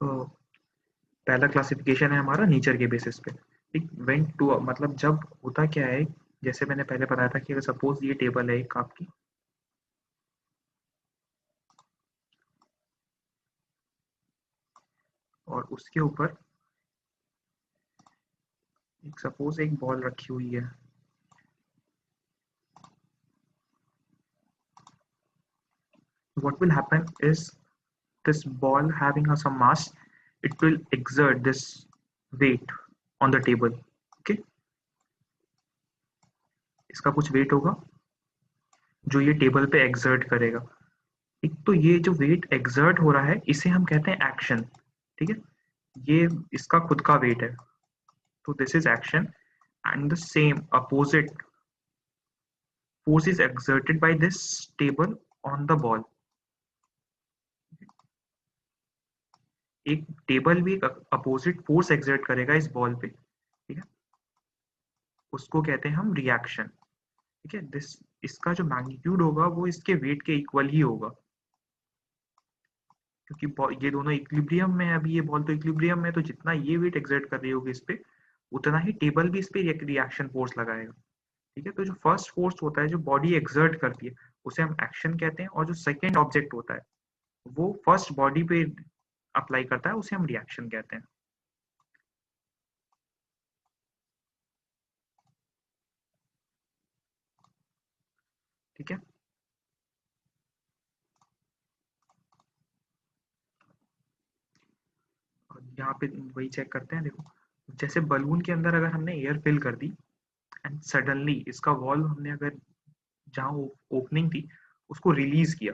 पहला क्लासिफिकेशन है हमारा नेचर के बेसिस पे। ठीक, व्हेन टू मतलब जब होता क्या है, जैसे मैंने पहले बताया था कि अगर सपोज ये टेबल है एक आपकी, और उसके ऊपर एक सपोज एक बॉल रखी हुई है, what will happen is this ball having some mass, it will exert this weight on the table. Okay, इसका कुछ वेट होगा जो ये टेबल पे एक्सर्ट करेगा। एक तो ये जो वेट एक्सर्ट हो रहा है इसे हम कहते हैं एक्शन। ठीक है, ये इसका खुद का वेट है, तो this is action. And the same opposite force is exerted by this table on the ball। एक टेबल भी एक अपोजिट फोर्स एक्सर्ट करेगा इस बॉल पे। ठीक है, उसको कहते हैं हम रिएक्शन। ठीक है, दिस इसका जो मैग्नीट्यूड होगा वो इसके वेट के इक्वल ही होगा, क्योंकि ये दोनों इक्विलिब्रियम में है। अभी ये बॉल तो इक्विलिब्रियम में, तो जितना ये वेट एक्सर्ट कर रही होगी इस पे, उतना ही टेबल भी इस पे रिएक्शन फोर्स लगाएगा। ठीक है, तो जो फर्स्ट फोर्स होता है जो बॉडी एक्सर्ट करती है उसे हम एक्शन कहते हैं, और जो सेकेंड ऑब्जेक्ट होता है वो फर्स्ट बॉडी पे अप्लाई करता है उसे हम रिएक्शन कहते हैं। ठीक है, और यहाँ पे वही चेक करते हैं। देखो, जैसे बलून के अंदर अगर हमने एयर फिल कर दी एंड सडनली इसका वॉल्व हमने अगर जहाँ ओपनिंग थी उसको रिलीज किया,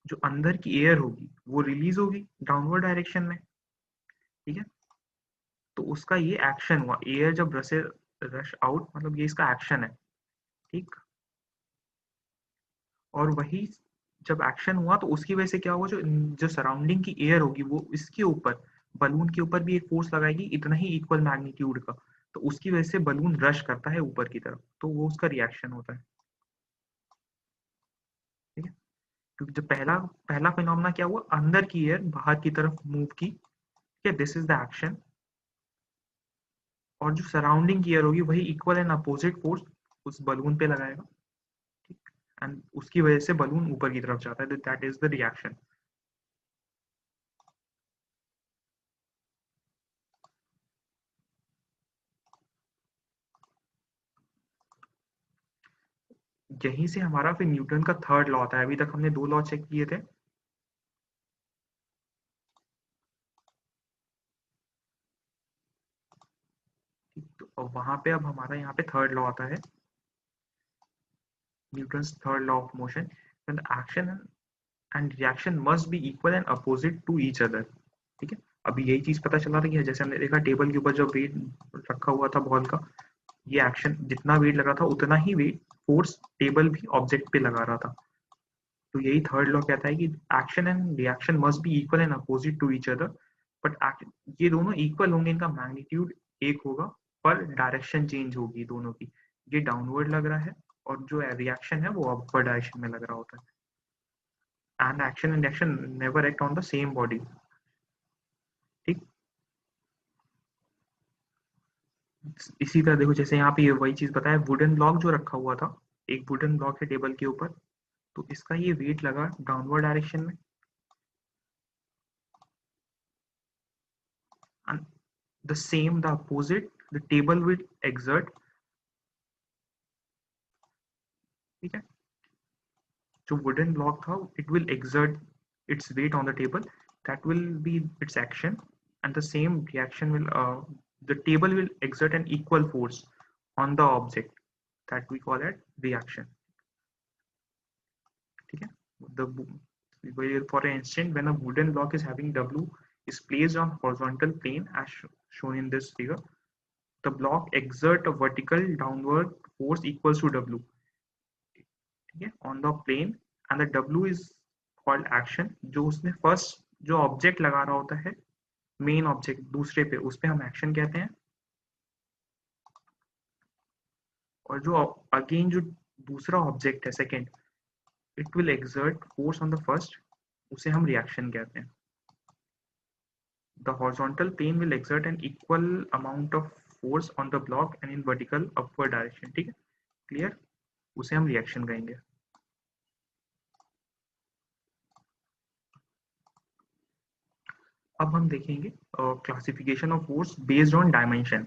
जो अंदर की एयर होगी वो रिलीज होगी डाउनवर्ड डायरेक्शन में। ठीक है, तो उसका ये एक्शन हुआ, एयर जब रश आउट, मतलब ये इसका एक्शन है। ठीक, और वही जब एक्शन हुआ तो उसकी वजह से क्या हुआ, जो जो सराउंडिंग की एयर होगी वो इसके ऊपर, बलून के ऊपर भी एक फोर्स लगाएगी इतना ही इक्वल मैग्नीट्यूड का, तो उसकी वजह से बलून रश करता है ऊपर की तरफ, तो वो उसका रिएक्शन होता है। ठीक है, क्योंकि जो पहला पहला फिनोमेना क्या हुआ, अंदर की एयर बाहर की तरफ मूव की। ठीक है, दिस इज द एक्शन। और जो सराउंडिंग की एयर होगी वही इक्वल एंड अपोजिट फोर्स उस बलून पे लगाएगा। ठीक, एंड उसकी वजह से बलून ऊपर की तरफ जाता है, दैट इज द रिएक्शन। यहीं से हमारा फिर न्यूटन का थर्ड लॉ आता है। अभी तक हमने दो लॉ चेक किए थे। तो वहां पे अब हमारा यहाँ पे थर्ड लॉ आता है, Newton's third law of motion. Action and reaction must be equal and opposite to each other. ठीक है, अभी यही चीज पता चला था कि जैसे हमने देखा टेबल के ऊपर जो वेट रखा हुआ था बॉल का, ये एक्शन जितना वेट लगा था उतना ही वेट फोर्स टेबल भी ऑब्जेक्ट पे लगा रहा था। तो यही थर्ड लॉ कहता है कि action and reaction must be equal and opposite to each other, but ये दोनों इक्वल होंगे, इनका मैग्नीट्यूड एक होगा, पर डायरेक्शन चेंज होगी दोनों की। ये डाउनवर्ड लग रहा है और जो रिएक्शन है वो अपवर्ड डायरेक्शन में लग रहा होता है। And action and reaction never act on the same body. ठीक, इसी तरह देखो, जैसे यहाँ पे ये वही चीज बताया, वुडन ब्लॉक जो रखा हुआ था, एक वुडन ब्लॉक है टेबल के ऊपर, तो इसका ये वेट लगा डाउनवर्ड डायरेक्शन में, and the same the opposite the table will exert। ठीक है, जो wooden block था it will exert its weight on the table, that will be its action, and the same reaction will the table will exert an equal force on the object, that we call it reaction। ठीक है, the for instance when a wooden block is having W is placed on horizontal plane as shown in this figure, the block exert a vertical downward force equals to W। ठीक है, on the plane, and the W is called action. जो उसने first जो object लगा रहा होता है, main object दूसरे पे, उस पे हम एक्शन कहते हैं। और जो अगेन जो दूसरा ऑब्जेक्ट है second, it will exert force on the first, उसे हम रिएक्शन कहते हैं। The horizontal plane will exert an equal amount of force on the block and in vertical upward direction. ठीक है, क्लियर, उसे हम रिएक्शन कहेंगे. अब हम देखेंगे classification of force based on dimension.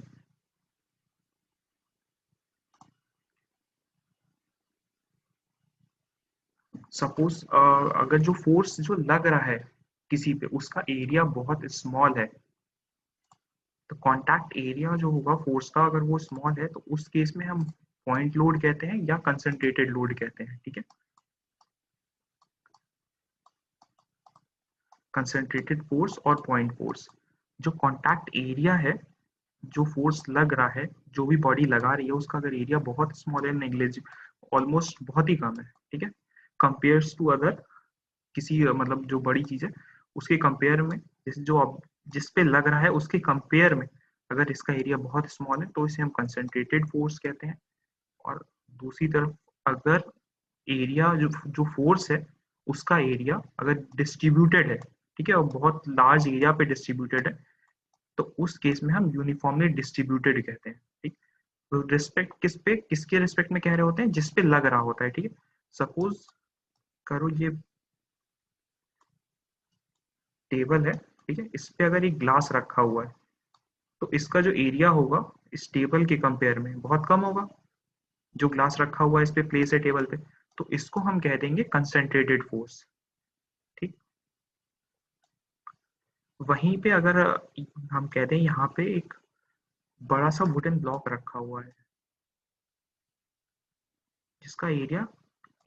Suppose अगर जो फोर्स जो लग रहा है किसी पे, उसका एरिया बहुत स्मॉल है, तो कॉन्टैक्ट एरिया जो होगा फोर्स का, अगर वो स्मॉल है तो उस केस में हम पॉइंट लोड कहते हैं या कंसंट्रेटेड लोड कहते हैं. ठीक है, कंसंट्रेटेड फोर्स और पॉइंट फोर्स. जो कॉन्टैक्ट एरिया है, जो फोर्स लग रहा है, जो भी बॉडी लगा रही है, उसका अगर एरिया बहुत स्मॉल है, नेग्लिजिबल, ऑलमोस्ट बहुत ही कम है, ठीक है, कंपेयर्स टू अदर किसी मतलब जो बड़ी चीज है उसके कंपेयर में, जैसे जो अब जिस पे लग रहा है उसके कंपेयर में अगर इसका एरिया बहुत स्मॉल है तो इसे हम कंसंट्रेटेड फोर्स कहते हैं. और दूसरी तरफ अगर एरिया जो जो फोर्स है उसका एरिया अगर डिस्ट्रीब्यूटेड है, ठीक है, और बहुत लार्ज एरिया पे डिस्ट्रीब्यूटेड है, तो उस केस में हम यूनिफॉर्मली डिस्ट्रीब्यूटेड कहते हैं. ठीक, तो रिस्पेक्ट किस पे, किसके रिस्पेक्ट में कह रहे होते हैं, जिस पे लग रहा होता है. ठीक है, सपोज करो ये टेबल है, ठीक है, इस पे अगर एक ग्लास रखा हुआ है तो इसका जो एरिया होगा इस टेबल के कंपेयर में बहुत कम होगा. जो ग्लास रखा हुआ है इस पे प्लेस है टेबल पे, तो इसको हम कह देंगे कंसंट्रेटेड फोर्स. ठीक, वहीं पे अगर हम कहते हैं यहाँ पे एक बड़ा सा वुडन ब्लॉक रखा हुआ है जिसका एरिया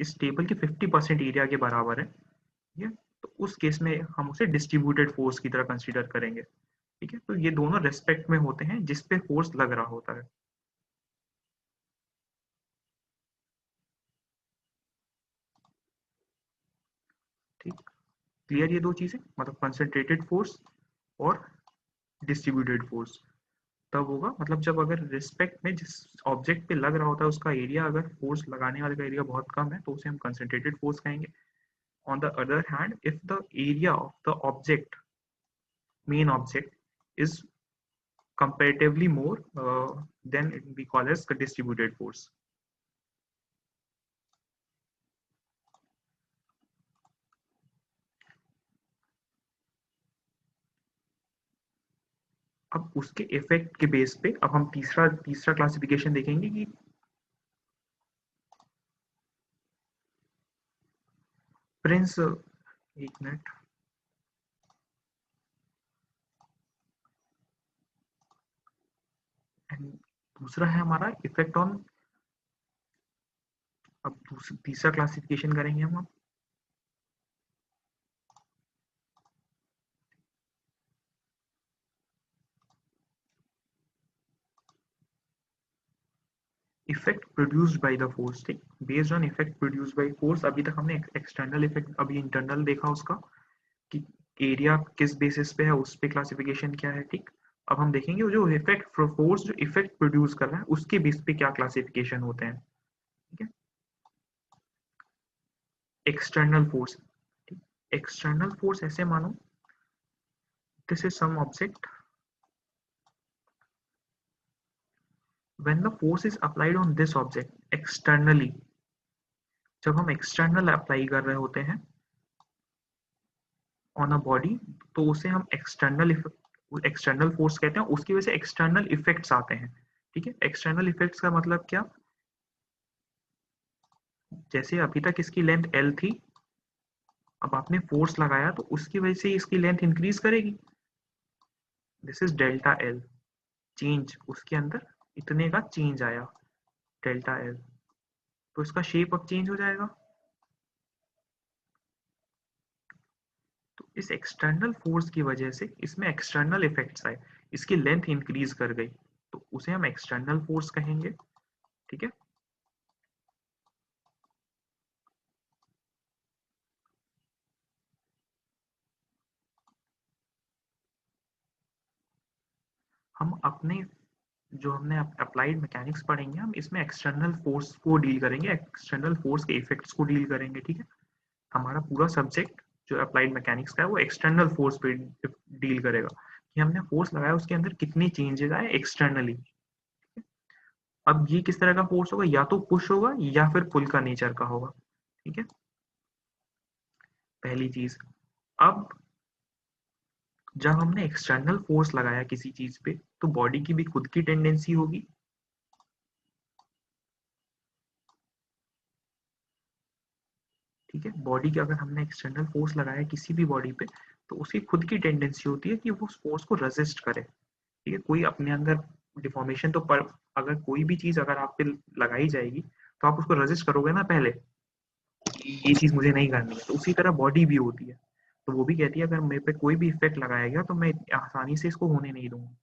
इस टेबल के 50% एरिया के बराबर है, ठीक है, तो उस केस में हम उसे डिस्ट्रीब्यूटेड फोर्स की तरह कंसीडर करेंगे. ठीक है, तो ये दोनों रेस्पेक्ट में होते हैं जिस पे फोर्स लग रहा होता है. ठीक, क्लियर ये दो चीजें, मतलब कंसंट्रेटेड फोर्स और डिस्ट्रीब्यूटेड फोर्स तब होगा, मतलब जब अगर रिस्पेक्ट में जिस ऑब्जेक्ट पे लग रहा होता है उसका एरिया, अगर फोर्स लगाने वाले का एरिया बहुत कम है तो उसे हम कंसंट्रेटेड फोर्स कहेंगे. On the other hand, if the area of the object, main object, is comparatively more, then we call as distributed force. अब उसके इफेक्ट के बेस पे अब हम तीसरा तीसरा क्लासिफिकेशन देखेंगे कि प्रिंस, एक मिनट, एंड दूसरा है हमारा इफेक्ट ऑन. अब तीसरा क्लासिफिकेशन करेंगे हम effect produced by the force. ठीक, based on effect produced by force. अभी तक हमने एक्सटर्नल इफेक्ट, अभी इंटरनल देखा उसका कि एरिया किस बेसिस पे है, उस पे क्लासिफिकेशन क्या है. ठीक, अब हम देखेंगे जो इफेक्ट फोर्स जो इफेक्ट प्रोड्यूस कर रहा है उसके बेस पे क्या क्लासिफिकेशन होते हैं. ठीक है, एक्सटर्नल फोर्स. एक्सटर्नल फोर्स ऐसे मानो, this is some object, when the force is applied on this object externally, जब हम एक्सटर्नल अप्लाई कर रहे होते हैं ऑन अ बॉडी, तो उसे हम एक्सटर्नल फोर्स कहते हैं. उसकी वजह से एक्सटर्नल इफेक्ट्स आते हैं. ठीक है, एक्सटर्नल इफेक्ट्स का मतलब क्या, जैसे अभी तक इसकी लेंथ एल थी, अब आपने फोर्स लगाया तो उसकी वजह से इसकी लेंथ इंक्रीज करेगी. This is delta L, change उसके अंदर इतने का चेंज आया, डेल्टा एल, तो इसका शेप अब चेंज हो जाएगा. तो इस एक्सटर्नल फोर्स की वजह से इसमें एक्सटर्नल इफेक्ट्स आए, इसकी लेंथ इंक्रीज कर गई, तो उसे हम एक्सटर्नल फोर्स कहेंगे. ठीक है, हम अपने जो हमने अप्लाइड मैकेनिक्स पढ़ेंगे, हम इसमें एक्सटर्नल फोर्स को डील करेंगे, एक्सटर्नल फोर्स के इफेक्ट्स को डील करेंगे. ठीक है, हमारा पूरा सब्जेक्ट जो अप्लाइड मैकेनिक्स का है वो एक्सटर्नल फोर्स पे डील करेगा. कि हमने फोर्स लगाया उसके अंदर कितने चेंजेस आए एक्सटर्नली। अब ये किस तरह का फोर्स होगा, या तो पुश होगा या फिर पुल का नेचर का होगा। ठीक है, पहली चीज। अब जब हमने एक्सटर्नल फोर्स लगाया किसी चीज पे तो बॉडी की भी खुद की टेंडेंसी होगी। ठीक है, बॉडी की अगर हमने एक्सटर्नल फोर्स लगाया किसी भी बॉडी पे तो उसकी खुद की टेंडेंसी होती है कि वो उस फोर्स को रेजिस्ट करे। ठीक है, कोई अपने अंदर डिफॉर्मेशन तो पर, अगर कोई भी चीज अगर आप पे लगाई जाएगी तो आप उसको रेजिस्ट करोगे ना पहले, ये चीज मुझे नहीं करनी है। तो उसी तरह बॉडी भी होती है, तो वो भी कहती है अगर मेरे पे कोई भी इफेक्ट लगाया गया तो मैं आसानी से इसको होने नहीं दूंगी।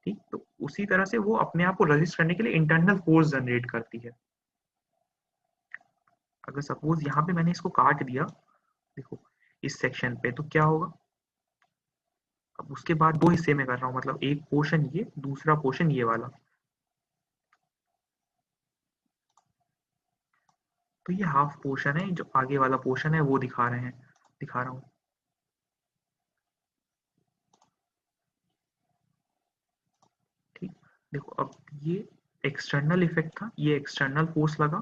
ठीक, तो उसी तरह से वो अपने आप को रेजिस्ट करने के लिए इंटरनल फोर्स जनरेट करती है। अगर सपोज यहाँ पे मैंने इसको काट दिया, देखो इस सेक्शन पे, तो क्या होगा। अब उसके बाद दो हिस्से में कर रहा हूँ, मतलब एक पोर्शन ये, दूसरा पोर्शन ये वाला। तो ये हाफ पोर्शन है, जो आगे वाला पोर्शन है वो दिखा रहे हैं, दिखा रहा हूँ। ठीक, देखो अब ये एक्सटर्नल इफेक्ट था, ये एक्सटर्नल फोर्स लगा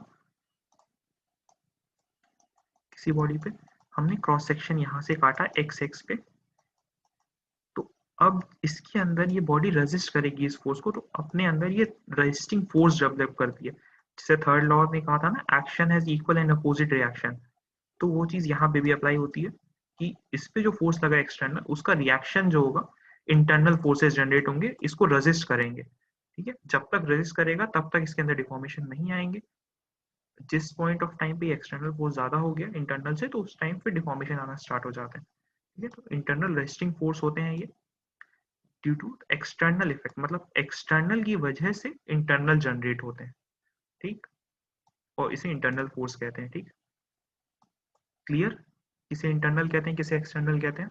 किसी बॉडी पे, हमने क्रॉस सेक्शन यहाँ से काटा एक्स एक्स पे। तो अब इसके अंदर ये बॉडी रेजिस्ट करेगी इस फोर्स को, तो अपने अंदर ये रेजिस्टिंग फोर्स डेवलप करती है। जैसे थर्ड लॉ में कहा था ना, action has equal and opposite reaction, तो वो चीज यहाँ पे भी अप्लाई होती है कि इस पे जो फोर्स लगा एक्सटर्नल, उसका रिएक्शन जो होगा, इंटरनल फोर्सेस जनरेट होंगे, इसको रेजिस्ट करेंगे। ठीक है, जब तक रेजिस्ट करेगा तब तक इसके अंदर डिफॉर्मेशन नहीं आएंगे। जिस पॉइंट ऑफ टाइम पे एक्सटर्नल फोर्स ज्यादा हो गया इंटरनल से, तो उस टाइम पे डिफॉर्मेशन आना स्टार्ट हो जाते हैं। ठीक है, तो इंटरनल रेजिस्टिंग फोर्स होते हैं ये, ड्यू टू एक्सटर्नल इफेक्ट, मतलब एक्सटर्नल की वजह से इंटरनल जनरेट होते हैं। ठीक, और इसे इंटरनल फोर्स कहते हैं। ठीक, क्लियर, किसे इंटरनल कहते हैं किसे एक्सटर्नल कहते हैं।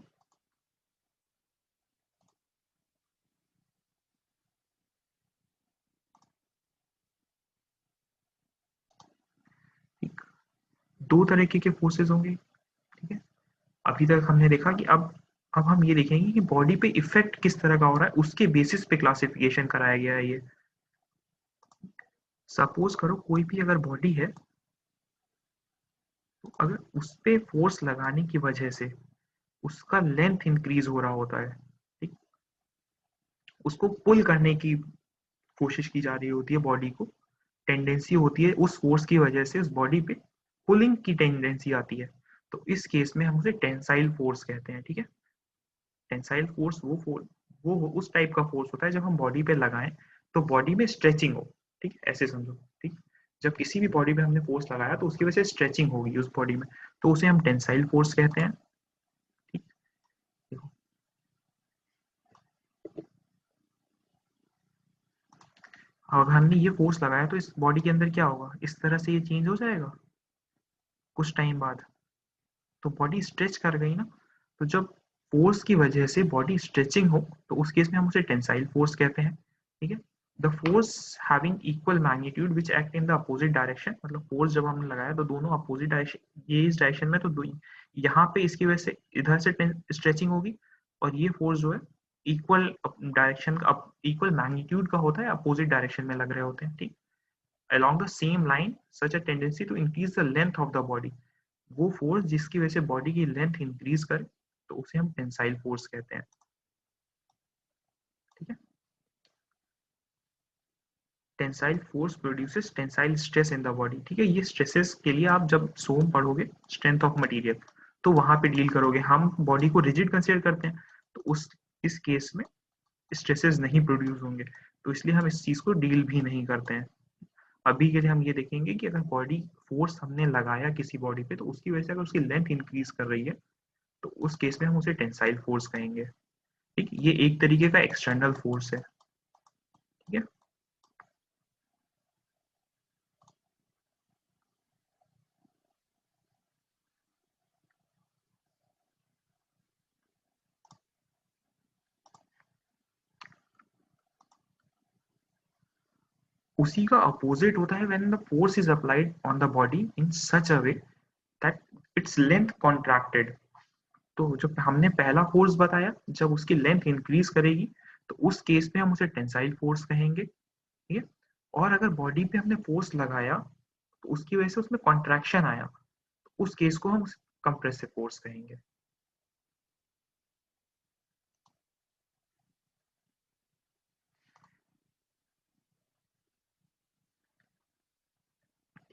ठीक, दो तरीके के फोर्सेस होंगे। ठीक है, अभी तक हमने देखा कि अब हम ये देखेंगे कि बॉडी पे इफेक्ट किस तरह का हो रहा है, उसके बेसिस पे क्लासिफिकेशन कराया गया है ये। सपोज करो कोई भी अगर बॉडी है, तो अगर उस पे फोर्स लगाने की वजह से उसका लेंथ इंक्रीज हो रहा होता है, ठीक, उसको पुल करने की कोशिश की जा रही होती है बॉडी को, टेंडेंसी होती है उस फोर्स की वजह से उस बॉडी पे पुलिंग की टेंडेंसी आती है, तो इस केस में हम उसे टेंसाइल फोर्स कहते हैं। ठीक है, टेंसाइल फोर्स वो उस टाइप का फोर्स होता है जब हम बॉडी पे लगाएं तो बॉडी में स्ट्रेचिंग हो। ठीक, ऐसे समझो। ठीक, जब किसी भी बॉडी पे हमने फोर्स लगाया तो उसकी वजह से स्ट्रेचिंग होगी उस बॉडी में, तो उसे हम टेंसाइल फोर्स कहते हैं। ठीक, देखो अब हमने ये फोर्स लगाया तो इस बॉडी के अंदर क्या होगा, इस तरह से ये चेंज हो जाएगा कुछ टाइम बाद, तो बॉडी स्ट्रेच कर गई ना। तो जब फोर्स की वजह से बॉडी स्ट्रेचिंग हो तो उस केस में हम उसे टेंसाइल फोर्स कहते हैं। ठीक है, the force having equal magnitude which act in the opposite direction, मतलब फोर्स जब हमने लगाया तो दोनों अपोजिट डायरेक्शन, ये इस डायरेक्शन में, तो यहाँ पे इसकी वजह से इधर से स्ट्रेचिंग होगी, और ये फोर्स जो है इक्वल डायरेक्शन का, इक्वल मैग्नीट्यूड का होता है, अपोजिट डायरेक्शन में लग रहे होते हैं। ठीक, along the same line such a tendency to increase the length of the body, वो फोर्स जिसकी वजह से बॉडी की लेंथ इंक्रीज करे तो उसे हम टेंसाइल फोर्स कहते हैं। ठीक है, tensile force produces tensile stress in the body. ठीक है, ये स्ट्रेसेस के लिए आप जब सोम पढ़ोगे स्ट्रेंथ ऑफ मटेरियल तो वहां पे डील करोगे। हम बॉडी को रिजिड कंसीडर करते हैं, तो उस इस केस में स्ट्रेसेस नहीं प्रोड्यूस होंगे, तो इसलिए हम इस चीज को डील भी नहीं करते हैं। अभी के लिए हम ये देखेंगे कि अगर बॉडी फोर्स हमने लगाया किसी बॉडी पे तो उसकी वजह से अगर उसकी लेंथ इंक्रीज कर रही है तो उस केस में हम उसे टेंसाइल फोर्स कहेंगे। ठीक, ये एक तरीके का एक्सटर्नल फोर्स है। ठीक है, उसी का अपोजिट होता है when the force is applied on the body in such a way that its length contracted. तो जब हमने पहला फोर्स बताया, जब उसकी लेंथ इंक्रीज करेगी तो उस केस में हम उसे टेंसाइल फोर्स कहेंगे, ठीक है। और अगर बॉडी पे हमने फोर्स लगाया तो उसकी वजह से उसमें कॉन्ट्रैक्शन आया, तो उस केस को हम कंप्रेसिव फोर्स कहेंगे।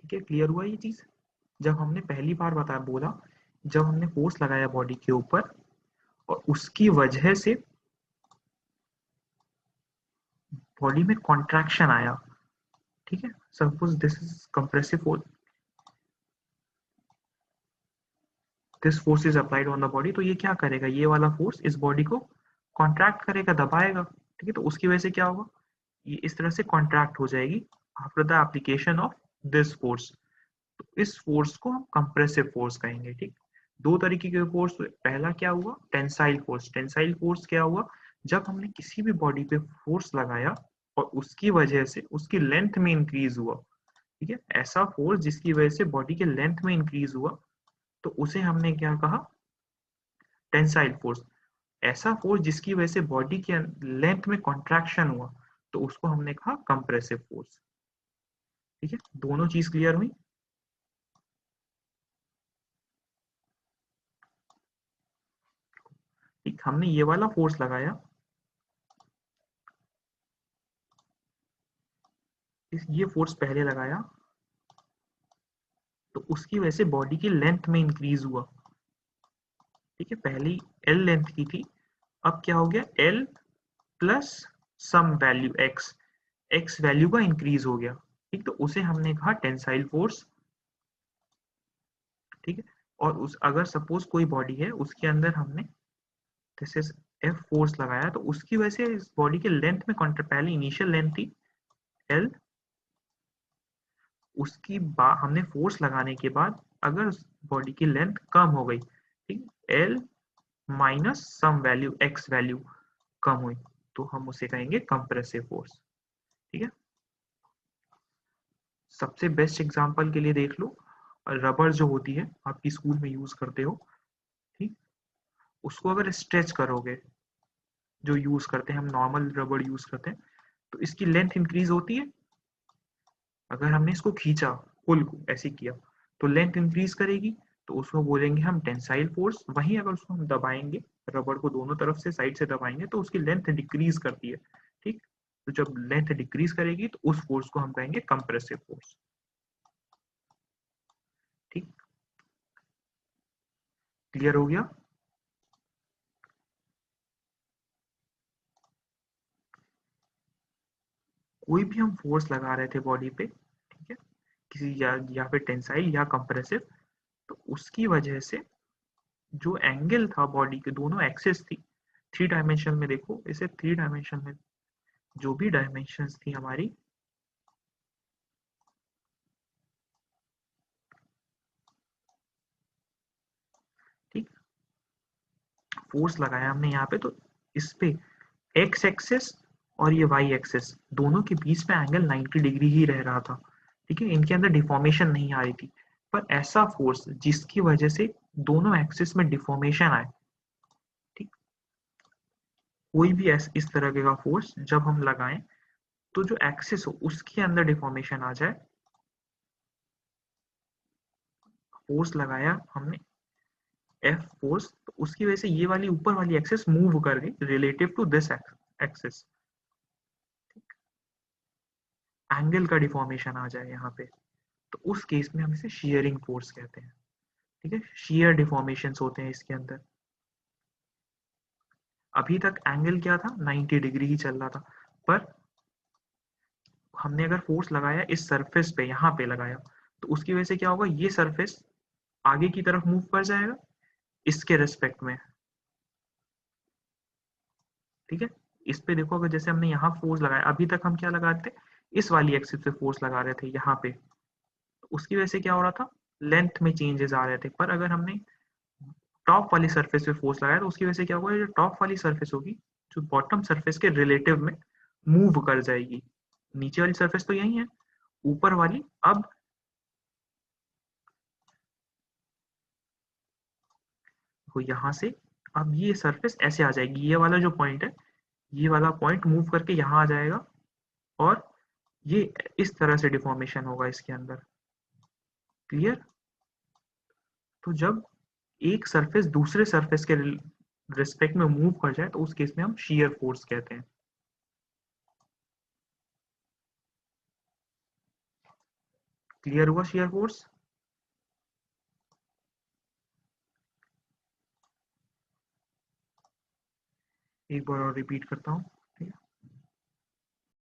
ठीक है, क्लियर हुआ ये चीज? जब हमने पहली बार बताया बोला, जब हमने फोर्स लगाया बॉडी के ऊपर और उसकी वजह से बॉडी में कॉन्ट्रैक्शन आया, ठीक है, suppose this is compressive force, this force is applied on the body, तो ये क्या करेगा, ये वाला फोर्स इस बॉडी को कॉन्ट्रैक्ट करेगा, दबाएगा, ठीक है। तो उसकी वजह से क्या होगा, ये इस तरह से कॉन्ट्रैक्ट हो जाएगी after the application of this force. तो इस फोर्स को हम कंप्रेसिव फोर्स कहेंगे, ठीक। दो तरीके के फोर्स, पहला क्या हुआ, टेंसाइल फोर्स। टेंसाइल फोर्स क्या हुआ, जब हमने किसी भी बॉडी पे फोर्स लगाया और उसकी वजह से उसकी लेंथ में इंक्रीज हुआ, ठीक है, ऐसा फोर्स जिसकी वजह से बॉडी के लेंथ में इंक्रीज हुआ, तो उसे हमने क्या कहा, टेंसाइल फोर्स। ऐसा फोर्स जिसकी वजह से बॉडी के लेंथ में कॉन्ट्रैक्शन हुआ, तो उसको हमने कहा कंप्रेसिव फोर्स, ठीक है। दोनों चीज क्लियर हुई? ठीक, हमने ये वाला फोर्स लगाया, ये फोर्स पहले लगाया, तो उसकी वजह से बॉडी की लेंथ में इंक्रीज हुआ, ठीक है। पहली एल लेंथ की थी, अब क्या हो गया, L plus some value x, x value का इंक्रीज हो गया, ठीक। तो उसे हमने कहा टेंसाइल फोर्स, ठीक है। और उस अगर सपोज कोई बॉडी है उसके अंदर हमने दिस इज एफ फोर्स लगाया, तो उसकी वजह से इस बॉडी के लेंथ में पहले इनिशियल लेंथ थी एल, उसकी हमने फोर्स लगाने के बाद अगर बॉडी की लेंथ कम हो गई, ठीक, L minus some value x value कम हुई, तो हम उसे कहेंगे कंप्रेसिव फोर्स, ठीक है। सबसे बेस्ट एग्जांपल के लिए देख लो, रबर जो होती है आपकी स्कूल में यूज करते हो, ठीक, उसको अगर स्ट्रेच करोगे, जो यूज करते हैं हम नॉर्मल रबर यूज करते हैं, तो इसकी लेंथ इंक्रीज होती है। अगर हमने इसको खींचा, पुल को ऐसे किया, तो लेंथ इंक्रीज करेगी, तो उसको बोलेंगे हम टेंसाइल फोर्स। वहीं अगर उसको हम दबाएंगे, रबर को दोनों तरफ से साइड से दबाएंगे, तो उसकी लेंथ डिक्रीज करती है, ठीक। तो जब लेंथ डिक्रीज करेगी तो उस फोर्स को हम कहेंगे कंप्रेसिव फोर्स, ठीक। क्लियर हो गया? कोई भी हम फोर्स लगा रहे थे बॉडी पे, ठीक है, किसी या फिर टेंसाइल या कंप्रेसिव, तो उसकी वजह से जो एंगल था बॉडी के दोनों एक्सिस थी, थ्री डायमेंशन में देखो इसे, थ्री डायमेंशन में जो भी डायमेंशंस थी हमारी, ठीक, फोर्स लगाया हमने यहाँ पे, तो इस पे एक्स एक्सिस और ये वाई एक्सिस दोनों के बीच में एंगल 90 डिग्री ही रह रहा था, ठीक है, इनके अंदर डिफॉर्मेशन नहीं आ रही थी। पर ऐसा फोर्स जिसकी वजह से दोनों एक्सिस में डिफॉर्मेशन आए, ठीक, कोई भी इस तरह का फोर्स जब हम लगाएं, तो जो एक्सिस हो उसके अंदर डिफॉर्मेशन आ जाए, फोर्स लगाया हमने एफ फोर्स, तो उसकी वजह से ये वाली ऊपर वाली एक्सिस मूव कर गई relative to this axis, angle का डिफॉर्मेशन आ जाए यहाँ पे, तो उस केस में हम इसे शीयरिंग फोर्स कहते हैं, ठीक है। शीयर डिफॉर्मेशन होते हैं इसके अंदर। अभी तक एंगल क्या था, 90 डिग्री ही चल रहा था, पर हमने अगर फोर्स लगाया इस सरफेस पे, यहाँ पे लगाया, तो उसकी वजह से क्या होगा, ये सरफेस आगे की तरफ मूव कर जाएगा इसके रेस्पेक्ट में, ठीक है। इस पे देखो, अगर जैसे हमने यहाँ फोर्स लगाया, अभी तक हम क्या लगा रहे थे, इस वाली एक्सिस पे फोर्स लगा रहे थे यहाँ पे, तो उसकी वजह से क्या हो रहा था, लेंथ में चेंजेस आ रहे थे। पर अगर हमने टॉप वाली सरफेस पे फोर्स लगाया, तो उसकी वजह से क्या होगा, जो टॉप वाली सरफेस होगी, जो बॉटम सरफेस के रिलेटिव में मूव कर जाएगी। नीचे वाली सरफेस तो यही है, ऊपर वाली अब तो यहाँ से अब ये सरफेस ऐसे आ जाएगी, ये वाला जो पॉइंट है, ये वाला पॉइंट मूव करके यहाँ आ जाएगा और ये इस तरह से डिफॉर्मेशन होगा इसके अंदर। क्लियर? तो जब एक सरफेस दूसरे सरफेस के रिस्पेक्ट में मूव कर जाए तो उस केस में हम शीयर फोर्स कहते हैं। क्लियर हुआ शीयर फोर्स? एक बार और रिपीट करता हूँ।